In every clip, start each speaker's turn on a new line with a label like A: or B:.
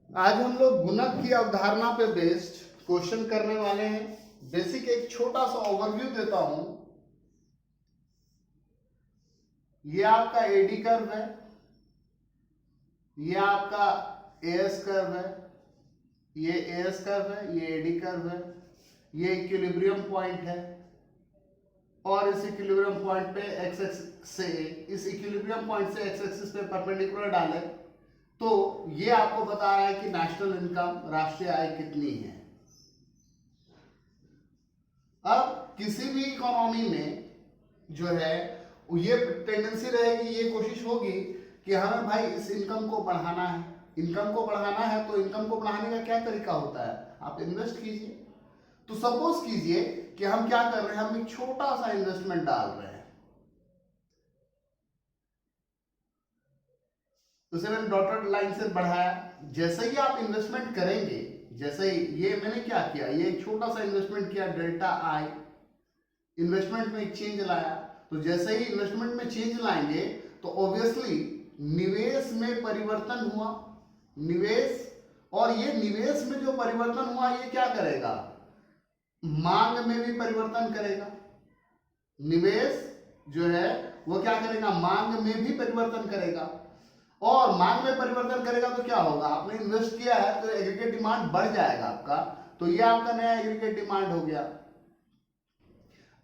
A: आज हम लोग गुणक की अवधारणा पे बेस्ड क्वेश्चन करने वाले हैं। बेसिक एक छोटा सा ओवरव्यू देता हूं। ये आपका एडी कर्व है, ये आपका एएस कर्व है, ये एएस कर्व है, ये एडी कर्व है, ये इक्विलिब्रियम पॉइंट है और इस इक्विलिब्रियम पॉइंट पे एक्स एक्सिस से इस इक्विलिब्रियम पॉइंट से एक्स एक्सिस पे परपेंडिकुलर डालें तो ये आपको बता रहा है कि नेशनल इनकम, राष्ट्रीय आय कितनी है। अब किसी भी इकोनॉमी में जो है ये टेंडेंसी रहेगी, ये कोशिश होगी कि हमें भाई इस इनकम को बढ़ाना है। इनकम को बढ़ाना है तो इनकम को बढ़ाने का क्या तरीका होता है? आप इन्वेस्ट कीजिए। तो सपोज कीजिए कि हम क्या कर रहे हैं, हम एक छोटा सा इन्वेस्टमेंट डाल रहे हैं। उसे मैंने डॉटेड लाइन से बढ़ाया। जैसे ही आप इन्वेस्टमेंट करेंगे, जैसे ही ये मैंने क्या किया, ये एक छोटा सा इन्वेस्टमेंट किया, डेल्टा आई, इन्वेस्टमेंट में एक चेंज लाया। तो जैसे ही इन्वेस्टमेंट में चेंज लाएंगे तो ऑब्वियसली निवेश में परिवर्तन हुआ। निवेश, और ये निवेश में जो परिवर्तन हुआ ये क्या करेगा? मांग में भी परिवर्तन करेगा। निवेश जो है वो क्या करेगा? मांग में भी परिवर्तन करेगा। और मांग में परिवर्तन करेगा तो क्या होगा? आपने इन्वेस्ट किया है तो एग्रीगेट डिमांड बढ़ जाएगा आपका। तो ये आपका नया एग्रीगेट डिमांड हो गया।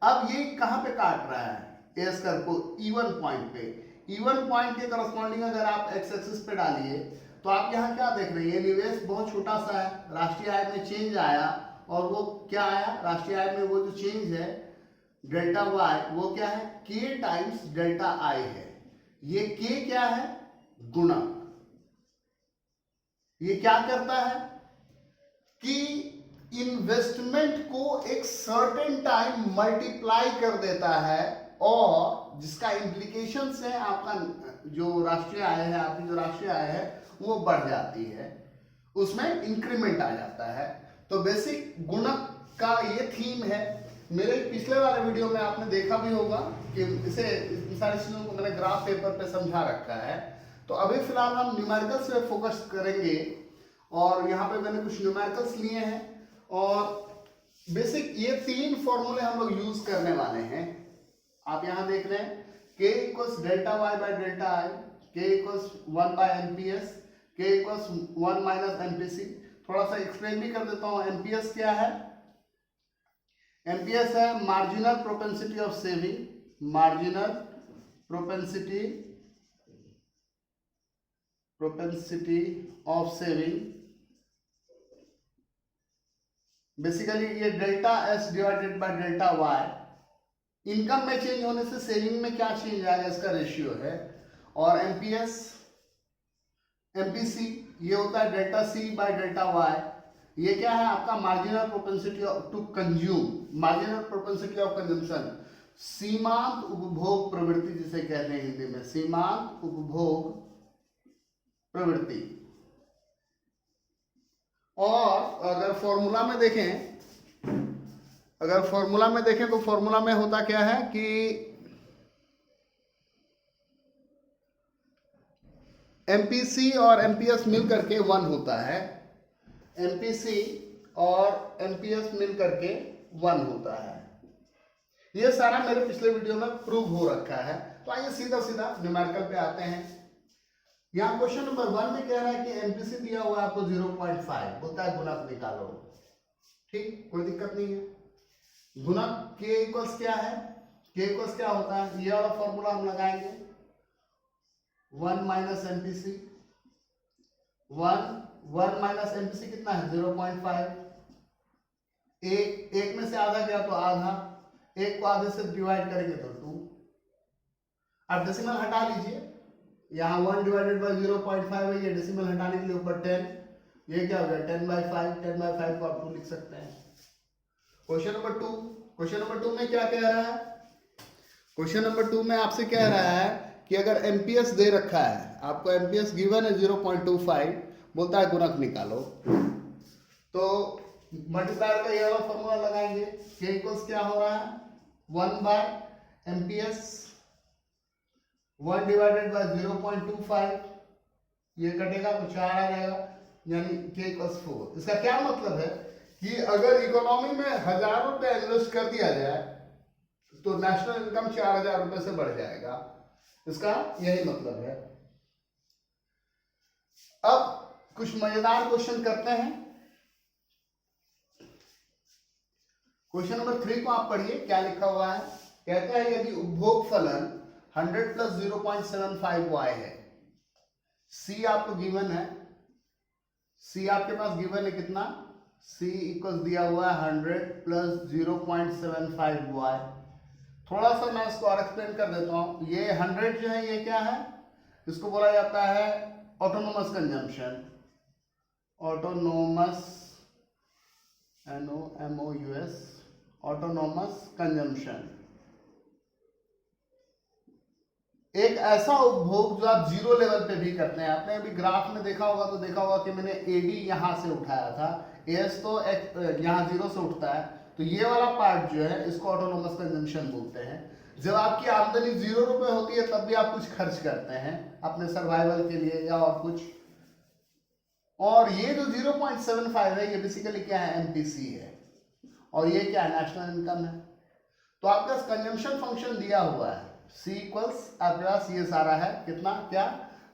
A: अब ये कहां पे काट रहा है? एस कर्व को इवन पॉइंट पे। इवन पॉइंट के करस्पॉन्डिंग अगर आप एक्स एक्सिस पे डालिए तो आप यहां क्या देख रहे हैं? ये निवेश बहुत छोटा सा है, राष्ट्रीय आय में चेंज आया और वो क्या आया? राष्ट्रीय आय में वो जो चेंज है डेल्टा वाई, वो क्या है? के टाइम्स डेल्टा आई है। ये के क्या है? गुणक। ये क्या करता है कि इन्वेस्टमेंट को एक सर्टेन टाइम मल्टीप्लाई कर देता है और जिसका इम्प्लीकेशन है आपका जो राष्ट्रीय आय है, आपकी जो राष्ट्रीय आय है वो बढ़ जाती है, उसमें इंक्रीमेंट आ जाता है। तो बेसिक गुणक का ये थीम है। मेरे पिछले वाले वीडियो में आपने देखा भी होगा कि इसे इन सारी चीजों को मैंने ग्राफ पेपर पे समझा रखा है। तो अभी फिलहाल हम न्यूमेरिकल्स पे फोकस करेंगे और यहाँ पे मैंने कुछ न्यूमेरिकल्स लिए हैं और बेसिक ये तीन फॉर्मूले हम लोग यूज करने वाले हैं। आप यहाँ देख रहे हैं k equals delta Y by delta I, k equals 1 by MPS, k equals 1 minus MPC. थोड़ा सा एक्सप्लेन भी कर देता हूँ। एमपीएस क्या है? एमपीएस है marginal propensity of saving, marginal propensity of saving. Basically ये delta S divided by delta Y. Income में चेंज होने से सेविंग में क्या चेंज आएगा इसका रेशियो है। और एमपीएस, एमपीसी ये होता है delta C by delta Y. ये क्या है? आपका marginal propensity to consume, marginal propensity of consumption, सीमांत उपभोग प्रवृत्ति जिसे कहते हैं हिंदी में, सीमांत उपभोग प्रवृत्ति। और अगर फॉर्मूला में देखें, तो फॉर्मूला में होता क्या है कि एमपीसी और एमपीएस मिल करके 1 होता है। एमपीसी और एमपीएस मिल करके 1 होता है। ये सारा मेरे पिछले वीडियो में प्रूव हो रखा है। तो आइए सीधा सीधा न्यूमेरिकल पे आते हैं। यहाँ क्वेश्चन नंबर 1 में कह रहा है कि एमपीसी दिया हुआ है आपको 0.5, बोलता है गुणक निकालो। ठीक, कोई दिक्कत नहीं है। गुणक k इक्वल्स क्या है? k इक्वल्स क्या होता है? ये वाला फॉर्मूला हम लगाएंगे, 1 माइनस एमपीसी। 1 माइनस एमपीसी कितना है? 0.5। एक में से आधा गया तो आधा, एक को आधे से डिवाइड करेंगे तो 2। अब डेसिमल हटा लीजिए, यहाँ 1 डिवाइडेड बाई 0.5 है, ये डेसिमल हटाने के लिए ऊपर 10, ये क्या हो गया? 10/5। 10/5 को आप 2 लिख सकते हैं। क्वेश्चन नंबर 2, क्वेश्चन नंबर 2 में क्या कह रहा है? क्वेश्चन नंबर 2 में आपसे कह रहा है कि अगर एमपीएस दे रखा है, आपको एमपीएस गिवन है 0.25, बोलता है गुणक निकालो। तो मल्टीप्लायर का ये वाला फॉर्मूला लगाएंगे। k इक्वल्स क्या हो रहा है? 1 बाय एमपीएस, 1 डिवाइडेड बाय 0.25, ये कटेगा तो 4 आ जाएगा। यानी k इक्वल्स 4। इसका क्या मतलब है कि अगर इकोनॉमी में 1000 रुपया इन्वेस्ट कर दिया जाए तो नेशनल इनकम 4000 रुपए से बढ़ जाएगा। इसका यही मतलब है। अब कुछ मजेदार क्वेश्चन करते हैं। क्वेश्चन नंबर 3 को आप पढ़िए, क्या लिखा हुआ है। कहता है यदि उपभोग फलन 100 प्लस 0.75y है, c आपको गिवन है, c आपके पास गिवन है कितना, c इक्वल दिया हुआ है 100 प्लस 0.75y। थोड़ा सा मैं इसको और एक्सप्लेन कर देता हूं। ये 100 जो है ये क्या है, इसको बोला जाता है autonomous consumption, autonomous NOMOUS, autonomous consumption. एक ऐसा उपभोग जो आप जीरो लेवल पे भी करते हैं। आपने अभी ग्राफ में देखा होगा तो देखा होगा कि मैंने AD यहां से उठाया था, AS तो यहां जीरो से उठता है, तो ये वाला पार्ट जो है इसको ऑटोनोमस कंजम्पशन बोलते हैं। जब आपकी आमदनी 0 रुपए होती है तब भी आप कुछ खर्च करते हैं अपने सर्वाइवल के लिए या और कुछ। और ये जो 0.75 है ये बेसिकली क्या है, MPC है, और ये क्या है, नेशनल इनकम है। तो आपका कंजम्पशन फंक्शन दिया हुआ है, C इक्वल्स आपके पास ये सारा है कितना, क्या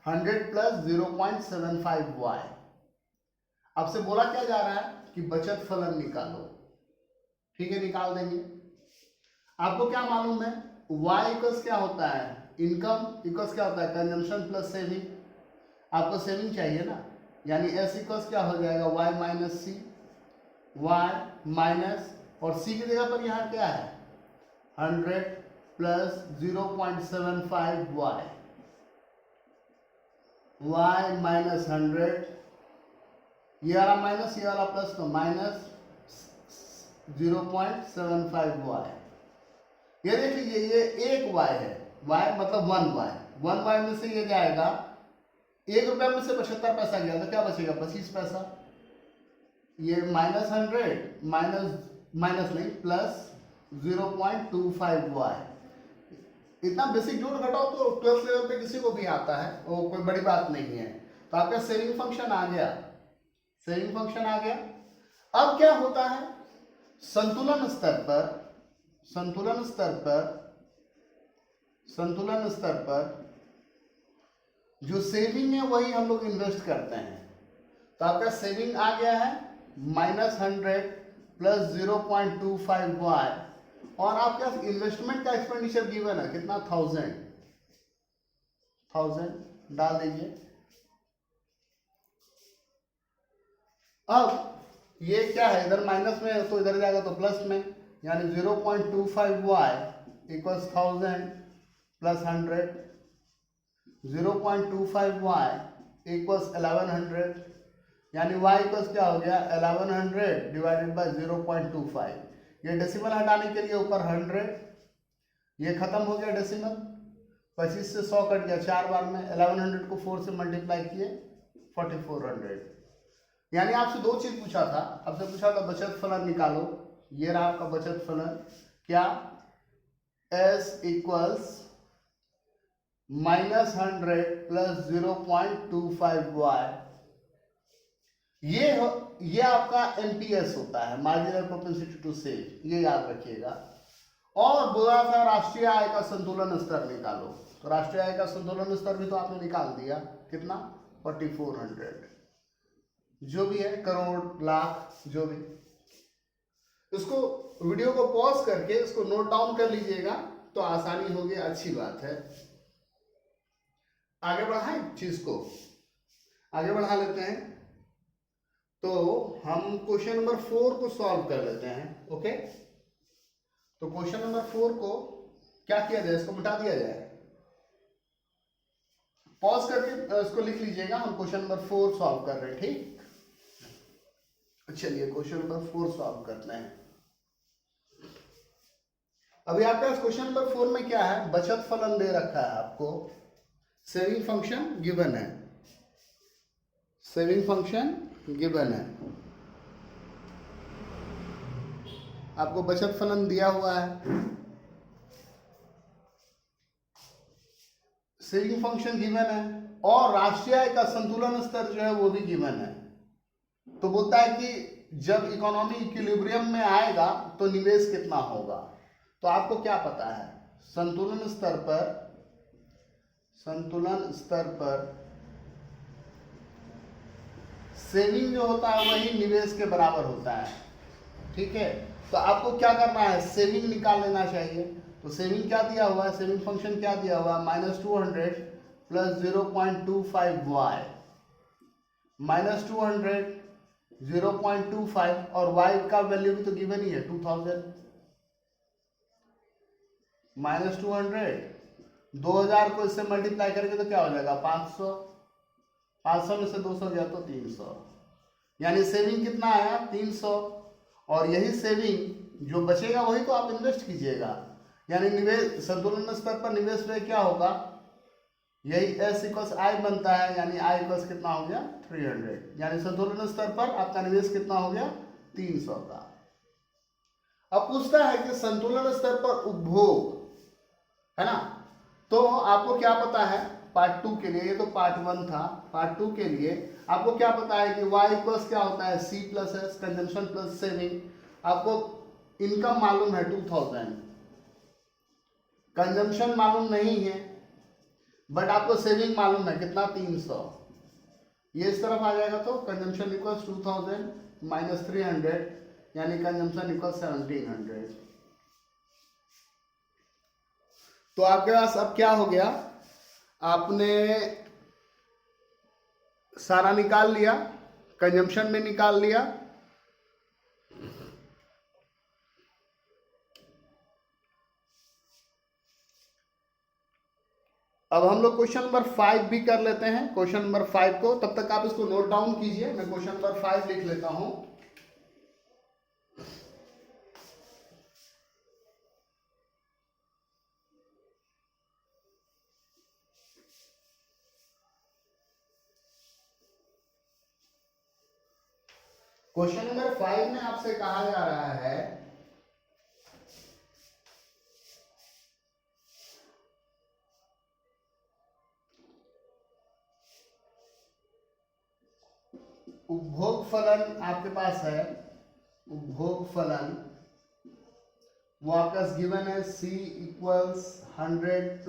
A: 100 प्लस 0.75y। आपसे बोला क्या जा रहा है कि बचत फलन निकालो। ठीक है, निकाल देंगे। आपको क्या मालूम है, y इक्वल्स क्या होता है, इनकम इक्वल्स क्या होता है, कंजम्पशन प्लस सेविंग। आपको सेविंग चाहिए ना, यानी S इक्वल्स क्या हो जाएगा, y माइनस सी, y माइनस, और c की जगह पर यहाँ क्या है 100 प्लस 0.75y, y माइनस 100, ये वाला माइनस ये वाला प्लस, तो माइनस 0.75y। ये देख लीजिए ये एक y है, y मतलब 1y में से ये जाएगा, 1 रुपया में से 75 पैसा गया तो क्या बचेगा, 25 पैसा। ये माइनस 100 माइनस नहीं प्लस 0.25y। इतना बेसिक जोड़ घटाओ तो 12th लेवल पे किसी को भी आता है, वो कोई बड़ी बात नहीं है। तो आपका सेविंग फंक्शन आ गया, सेविंग फंक्शन आ गया। अब क्या होता है, संतुलन स्तर पर जो सेविंग है वही हम लोग इन्वेस्ट करते हैं। तो आपका सेविंग आ गया है -100 प्लस 0.25y, और आपका इन्वेस्टमेंट का एक्सपेंडिचर गिवन है कितना, 1000 डाल दीजिए। अब ये क्या है, इधर माइनस में है तो इधर जाएगा तो प्लस में, यानी 0.25y equals 1000 plus 100, 0.25y equals 1100, यानी y इक्वल्स क्या हो गया 1100 डिवाइडेड बाय 0.25। ये डेसिमल हटाने के लिए ऊपर 100, ये खत्म हो गया डेसिमल, 25 से 100 कट गया 4 बार में, 1100 को 4 से मल्टीप्लाई किए 4400। यानी आपसे दो चीज पूछा था, आपसे पूछा था बचत फलन निकालो, ये रहा आपका बचत फलन, क्या S इक्वल्स -100 प्लस 0.25y। ये आपका MPS होता है, मार्जिनल प्रोपेंसिटी टू सेव, ये याद रखिएगा। और बोला था राष्ट्रीय आय का संतुलन स्तर निकालो, तो राष्ट्रीय आय का संतुलन स्तर भी तो आपने निकाल दिया, कितना 4400, जो भी है करोड़ लाख जो भी। इसको वीडियो को पॉज करके इसको नोट डाउन कर लीजिएगा तो आसानी होगी, अच्छी बात है। आगे बढ़ाएं चीज को, आगे बढ़ा लेते हैं। तो हम क्वेश्चन नंबर 4 को सॉल्व कर लेते हैं। ओके, तो क्वेश्चन नंबर 4 को क्या किया जाए, इसको मिटा दिया जाए, पॉज करके इसको लिख लीजिएगा। हम क्वेश्चन नंबर 4 सॉल्व कर रहे हैं, ठीक। चलिए क्वेश्चन नंबर 4 सॉल्व करते हैं। अभी आपका क्वेश्चन नंबर 4 में क्या है, बचत फलन दे रखा है आपको, सेविंग फंक्शन गिवन है, सेविंग फंक्शन गिवन है, आपको बचत फलन दिया हुआ है, सेविंग फंक्शन गिवन है, और राष्ट्रीय आय का संतुलन स्तर जो है वो भी गिवन है। तो बोलता है कि जब इकोनॉमी इक्विलिब्रियम में आएगा तो निवेश कितना होगा। तो आपको क्या पता है, संतुलन स्तर पर सेविंग जो होता है वही निवेश के बराबर होता है। ठीक है, तो आपको क्या करना है, सेविंग निकाल लेना चाहिए। तो सेविंग क्या दिया हुआ है, सेविंग फंक्शन क्या दिया हुआ है, -200 + 0.25y, -200 0.25 और y का वैल्यू भी तो गिवन ही है 2000। -200 को इससे मल्टीप्लाई करके तो क्या हो जाएगा 500, 500 में से 200 गया तो 300, यानी सेविंग कितना आया 300। और यही सेविंग जो बचेगा वही तो आप इन्वेस्ट कीजिएगा, यानी निवेश संतुलन स्तर पर निवेश व्यय क्या होगा, यही S = I बनता है, यानी I = कितना हो गया 300, यानी संतुलन स्तर पर आपका निवेश कितना हो गया 300 का। अब पूछता है कि संतुलन स्तर पर उपभोग, है ना, तो आपको क्या पता है पार्ट 2 के लिए, ये तो पार्ट 1 था, पार्ट 2 के लिए आपको क्या पता है कि y = क्या होता है C + S, consumption plus saving. आपको इनकम मालूम है 2000, कंजम्पशन मालूम नहीं है, बट आपको सेविंग मालूम है कितना 300। ये इस तरफ आ जाएगा तो कंजम्पशन = 2000 - 300, यानी कंजम्पशन = 1700। तो आपके पास अब क्या हो गया, आपने सारा निकाल लिया, कंजम्पशन में निकाल लिया। अब हम लोग क्वेश्चन नंबर 5 भी कर लेते हैं, क्वेश्चन नंबर 5 को, तब तक आप इसको नोट डाउन कीजिए, मैं क्वेश्चन नंबर 5 लिख लेता हूं। क्वेश्चन नंबर 5 में आपसे कहा जा रहा है उपभोग फलन, आपके पास है उपभोग फलन, वो आपका गिवन है C = 100 +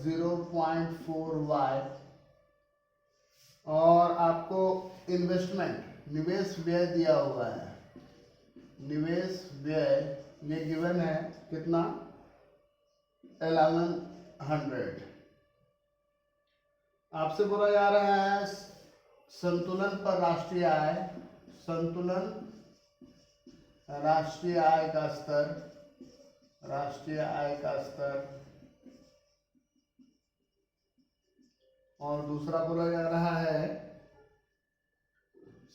A: 0.4y, और आपको इन्वेस्टमेंट निवेश व्यय दिया हुआ है, निवेश व्यय ये गिवन है कितना 1100। आपसे बोला जा रहा है संतुलन पर राष्ट्रीय आय, संतुलन राष्ट्रीय आय का स्तर, राष्ट्रीय आय का स्तर, और दूसरा बोला जा रहा है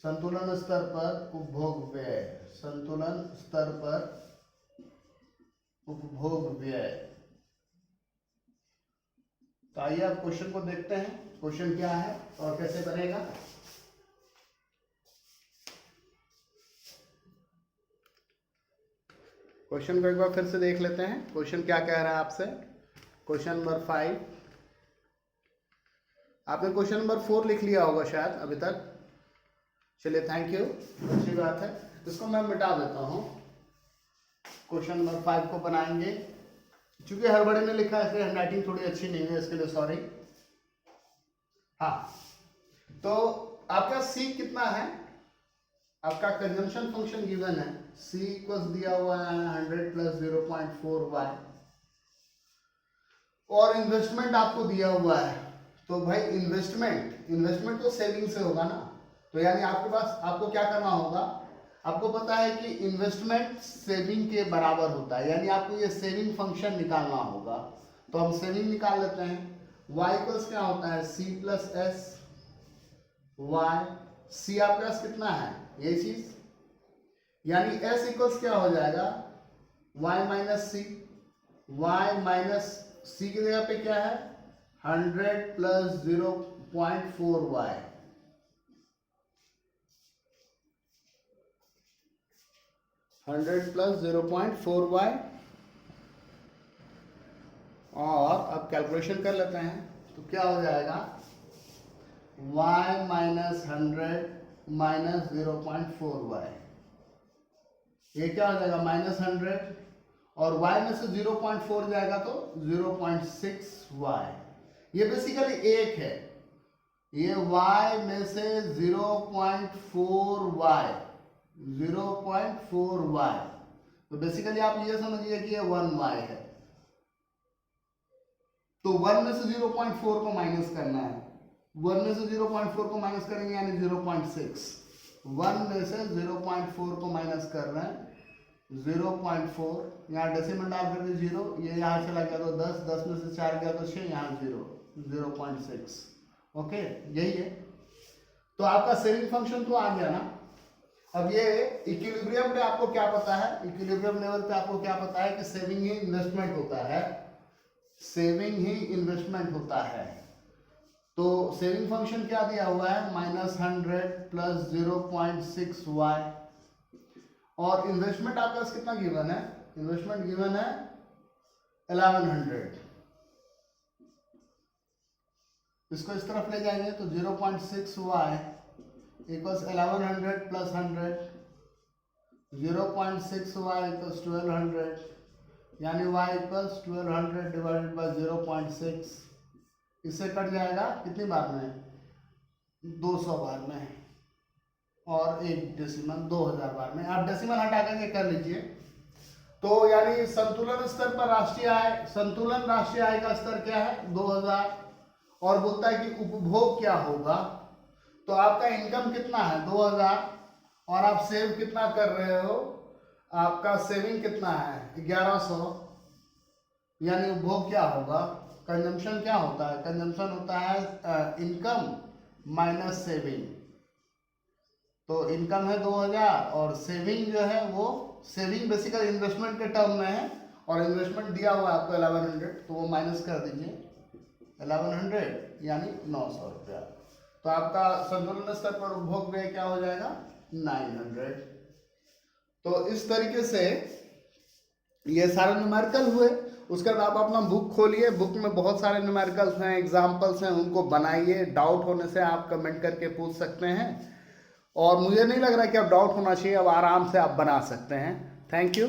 A: संतुलन स्तर पर उपभोग व्यय, संतुलन स्तर पर उपभोग व्यय। तो आइए आप क्वेश्चन को देखते हैं, क्वेश्चन क्या है और कैसे बनेगा। क्वेश्चन को एक बार फिर से देख लेते हैं, क्वेश्चन क्या कह रहा है आपसे। क्वेश्चन नंबर 5, आपने क्वेश्चन नंबर 4 लिख लिया होगा शायद अभी तक। चलिए थैंक यू, अच्छी बात है, इसको मैं मिटा देता हूं। क्वेश्चन नंबर 5 को बनाएंगे, चूंकि हड़बड़ी में लिखा है इसलिए हैंडराइटिंग थोड़ी अच्छी नहीं है, इसके लिए सॉरी। हाँ, तो आपका C कितना है, आपका कंजम्पशन फंक्शन गिवन है, C = दिया हुआ है 100 + 0.4y, और इन्वेस्टमेंट आपको दिया हुआ है। तो भाई इन्वेस्टमेंट तो सेविंग से होगा ना, तो यानी आपके पास आपको क्या करना होगा, आपको पता है कि इन्वेस्टमेंट सेविंग के बराबर होता है, यानी आपको ये सेविंग फंक्शन निकालना होगा। तो हम सेविंग निकाल लेते हैं। y = क्या होता है C + S, y, C आपके पास कितना है ये चीज, यानी S = क्या हो जाएगा y - C, y - C की जगह पे क्या है 100 + 0.4y, 100 + 0.4y, और अब कैलकुलेशन कर लेते हैं। तो क्या हो जाएगा y - 100 माइनस 0.4y, ये क्या हो जाएगा माइनस 100, और y में से 0.4 जाएगा तो 0.6y। ये बेसिकली एक है, ये y में से 0.4y, 0.4y, तो बेसिकली आप ये समझिए कि ये 1y है। तो 1 में से 0.4 को माइनस करना है, 1 में से 0.4 को माइनस करेंगे यानी 0.6, 1 में से 0.4 को माइनस कर रहे हैं 0.4, यहाँ डेसिमल डाल करके 0, ये यहाँ चला गया तो 10, 10 में से 4 गया तो 6, यहाँ 0, 0.6। ओके, यही है। तो आपका सेविंग फंक्शन तो आ गया ना। अब ये इक्विलिब्रियम पे आपको क्या पता है, इक्विलिब्रियम लेवल पे आपको क्या पता है कि सेविंग ही इन्वेस्टमेंट होता है, सेविंग ही इन्वेस्टमेंट होता है। तो सेविंग फंक्शन क्या दिया हुआ है, -100 प्लस 0.6y, और इन्वेस्टमेंट आपका कितना गिवन है, इन्वेस्टमेंट गिवन है 1100। इसको इस तरफ ले जाएंगे तो 0.6y equals 1100 plus 100, 0.6y equals 1200, यानी y इक्वल्स 1200 डिवाइडेड बाय 0.6। इससे कट जाएगा कितनी बार में, 200 बार में, और एक डेसिमल 2000 बार में। आप डेसिमल हटा करके कर लीजिए। तो यानी संतुलन स्तर पर राष्ट्रीय आय, संतुलन राष्ट्रीय आय का स्तर क्या है 2000, और बोलता है कि उपभोग क्या होगा। तो आपका इनकम कितना है 2000, और आप सेव कितना कर रहे हो, आपका सेविंग कितना है 1100, यानी उपभोग क्या होगा, कंजम्पशन क्या होता है, कंजम्पशन होता है इनकम माइनस सेविंग। तो इनकम है 2000 और सेविंग जो है वो, सेविंग बेसिकली इन्वेस्टमेंट के टर्म में है, और इन्वेस्टमेंट दिया हुआ है आपको 1100, तो वो माइनस कर दीजिए 1100 यानी 900 रुपया। तो आपका संतुलन स्तर पर उपभोग व्यय क्या हो जाएगा 900। तो इस तरीके से ये सारे न्यूमेरिकल हुए। उसके बाद आप अपना बुक खोलिए, बुक में बहुत सारे न्यूमेरिकल्स हैं, एग्जाम्पल्स हैं, उनको बनाइए। डाउट होने से आप कमेंट करके पूछ सकते हैं, और मुझे नहीं लग रहा कि अब डाउट होना चाहिए, अब आराम से आप बना सकते हैं। Thank you.